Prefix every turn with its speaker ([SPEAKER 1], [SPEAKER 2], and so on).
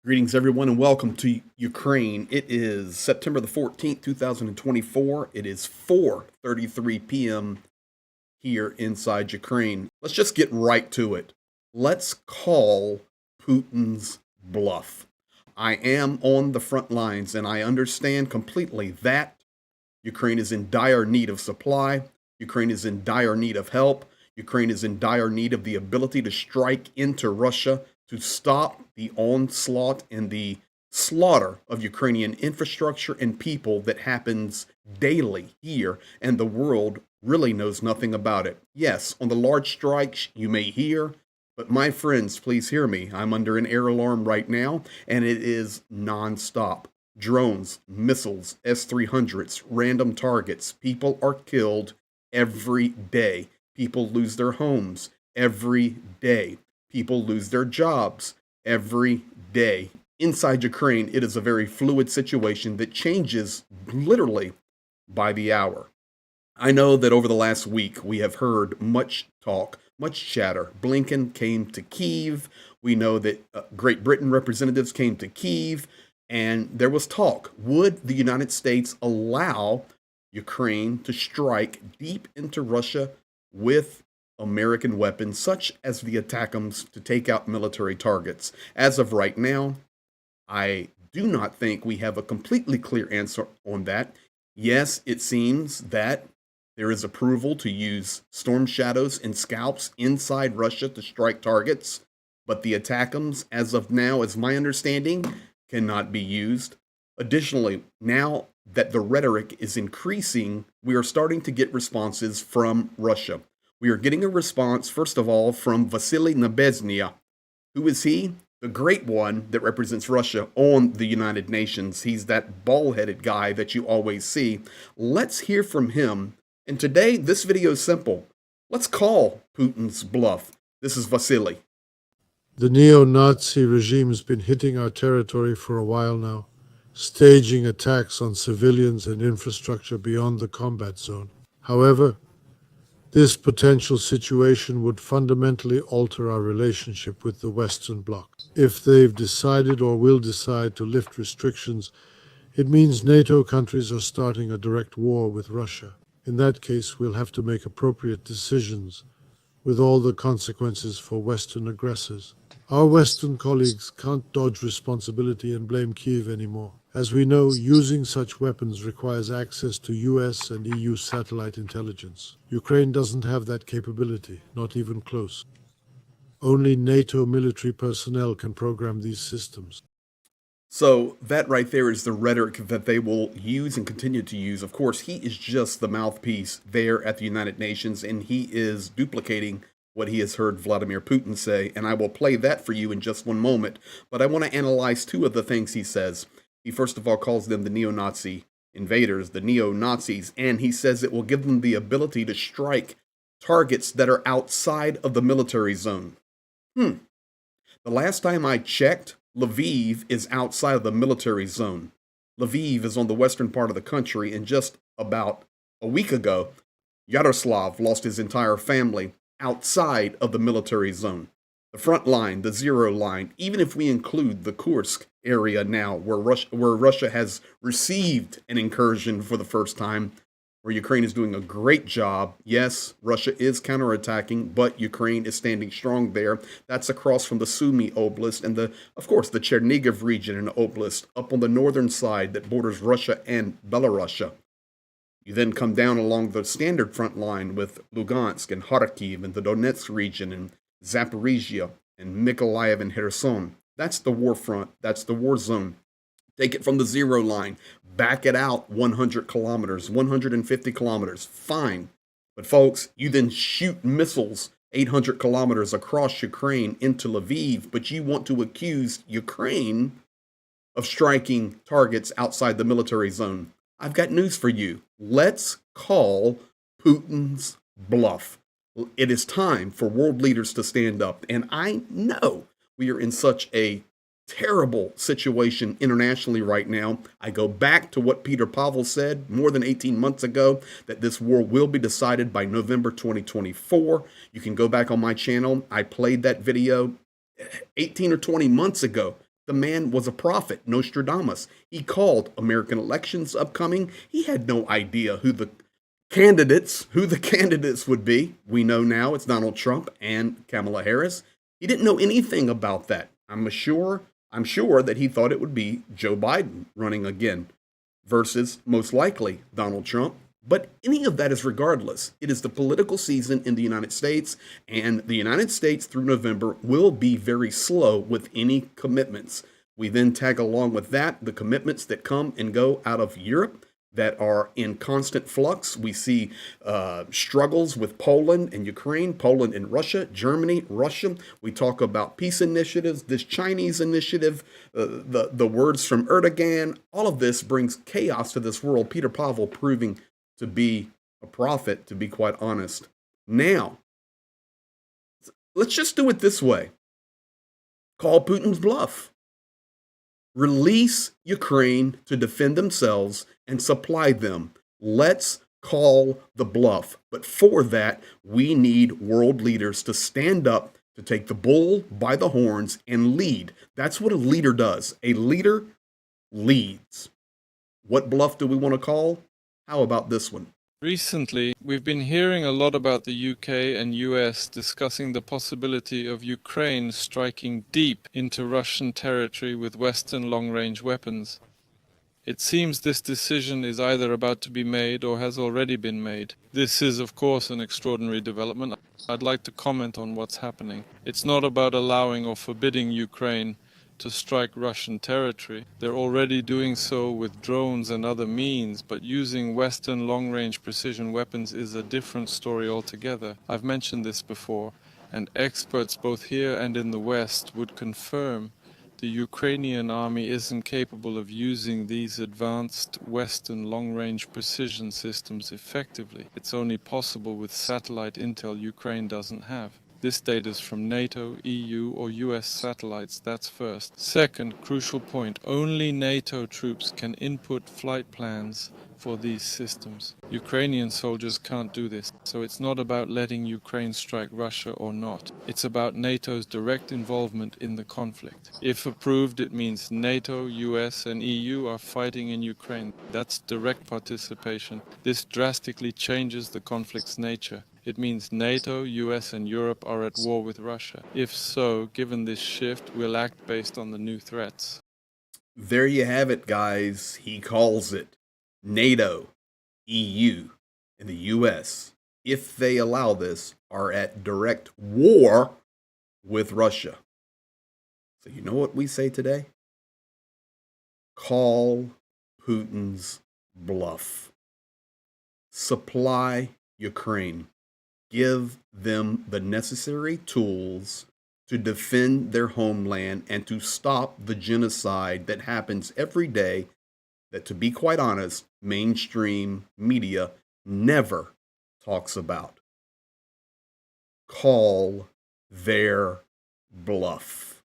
[SPEAKER 1] Greetings, everyone, and welcome to Ukraine. It is September the 14th, 2024. It is 4:33 p.m. here inside Ukraine. Let's just get right to it. Let's call Putin's bluff. I am on the front lines, and I understand completely that Ukraine is in dire need of supply. Ukraine is in dire need of help. Ukraine is in dire need of the ability to strike into Russia to stop the onslaught and the slaughter of Ukrainian infrastructure and people that happens daily here, and the world really knows nothing about it. Yes, on the large strikes you may hear, but my friends, please hear me. I'm under an air alarm right now, and it is nonstop. Drones, missiles, S-300s, random targets. People are killed every day. People lose their homes every day. People lose their jobs every day. Inside Ukraine, it is a very fluid situation that changes literally by the hour. I know that over the last week we have heard much talk, much chatter. Blinken came to Kyiv. We know that Great Britain representatives came to Kyiv, and there was talk. Would the United States allow Ukraine to strike deep into Russia with American weapons, such as the ATACMS, to take out military targets? As of right now, I do not think we have a completely clear answer on that. Yes, it seems that there is approval to use Storm Shadows and Scalps inside Russia to strike targets, but the ATACMS, as of now, as my understanding, cannot be used. Additionally, now that the rhetoric is increasing, we are starting to get responses from Russia. We are getting a response, first of all, from Vasily Nebezhny. Who is he? The great one that represents Russia on the United Nations. He's that bald-headed guy that you always see. Let's hear from him. And today, this video is simple. Let's call Putin's bluff. This is Vasily.
[SPEAKER 2] The neo-Nazi regime's been hitting our territory for a while now, staging attacks on civilians and infrastructure beyond the combat zone. However, this potential situation would fundamentally alter our relationship with the Western Bloc. If they've decided or will decide to lift restrictions, it means NATO countries are starting a direct war with Russia. In that case, we'll have to make appropriate decisions, with all the consequences for Western aggressors. Our Western colleagues can't dodge responsibility and blame Kyiv anymore. As we know, using such weapons requires access to US and EU satellite intelligence. Ukraine doesn't have that capability, not even close. Only NATO military personnel can program these systems.
[SPEAKER 1] So that right there is the rhetoric that they will use and continue to use. Of course, he is just the mouthpiece there at the United Nations, and he is duplicating what he has heard Vladimir Putin say, and I will play that for you in just one moment. But I want to analyze two of the things he says. He first of all calls them the neo-Nazi invaders, the neo-Nazis, and he says it will give them the ability to strike targets that are outside of the military zone. The last time I checked, Lviv is outside of the military zone. Lviv is on the western part of the country, and just about a week ago, Yaroslav lost his entire family outside of the military zone. The front line, the zero line, even if we include the Kursk area now, where Russia has received an incursion for the first time, where Ukraine is doing a great job. Yes, Russia is counterattacking, but Ukraine is standing strong there. That's across from the Sumy Oblast and of course, the Chernigiv region and Oblast up on the northern side that borders Russia and Belarus. You then come down along the standard front line with Lugansk and Kharkiv and the Donetsk region and Zaporizhia and Mykolaiv and Kherson. That's the war front. That's the war zone. Take it from the zero line, back it out 100 kilometers, 150 kilometers, fine. But folks, you then shoot missiles 800 kilometers across Ukraine into Lviv, but you want to accuse Ukraine of striking targets outside the military zone. I've got news for you. Let's call Putin's bluff. It is time for world leaders to stand up. And I know we are in such a terrible situation internationally right now. I go back to what Peter Pavel said more than 18 months ago, that this war will be decided by November 2024. You can go back on my channel. I played that video 18 or 20 months ago. The man was a prophet, Nostradamus. He called American elections upcoming. He had no idea who the candidates would be. We know now it's Donald Trump and Kamala Harris. He didn't know anything about that. I'm sure that he thought it would be Joe Biden running again versus most likely Donald Trump. But any of that is regardless. It is the political season in the United States, and the United States through November will be very slow with any commitments. We then tag along with that the commitments that come and go out of Europe that are in constant flux. We see struggles with Poland and Ukraine, Poland and Russia, Germany, Russia. We talk about peace initiatives, this Chinese initiative, the words from Erdogan. All of this brings chaos to this world. Peter Pavel proving to be a prophet, to be quite honest. Now, let's just do it this way. Call Putin's bluff. Release Ukraine to defend themselves and supply them. Let's call the bluff. But for that, we need world leaders to stand up, to take the bull by the horns and lead. That's what a leader does. A leader leads. What bluff do we want to call? How about this one?
[SPEAKER 3] Recently, we've been hearing a lot about the UK and US discussing the possibility of Ukraine striking deep into Russian territory with Western long-range weapons. It seems this decision is either about to be made or has already been made. This is, of course, an extraordinary development. I'd like to comment on what's happening. It's not about allowing or forbidding Ukraine to strike Russian territory. They're already doing so with drones and other means, but using Western long-range precision weapons is a different story altogether. I've mentioned this before, and experts both here and in the West would confirm the Ukrainian army isn't capable of using these advanced Western long-range precision systems effectively. It's only possible with satellite intel Ukraine doesn't have. This data is from NATO, EU or US satellites, that's first. Second, crucial point, only NATO troops can input flight plans for these systems. Ukrainian soldiers can't do this, so it's not about letting Ukraine strike Russia or not. It's about NATO's direct involvement in the conflict. If approved, it means NATO, US and EU are fighting in Ukraine. That's direct participation. This drastically changes the conflict's nature. It means NATO, US and Europe are at war with Russia. If so, given this shift, we'll act based on the new threats.
[SPEAKER 1] There you have it, guys. He calls it. NATO, EU, and the US, if they allow this, are at direct war with Russia. So you know what we say today? Call Putin's bluff. Supply Ukraine. Give them the necessary tools to defend their homeland and to stop the genocide that happens every day that, to be quite honest, mainstream media never talks about. Call their bluff.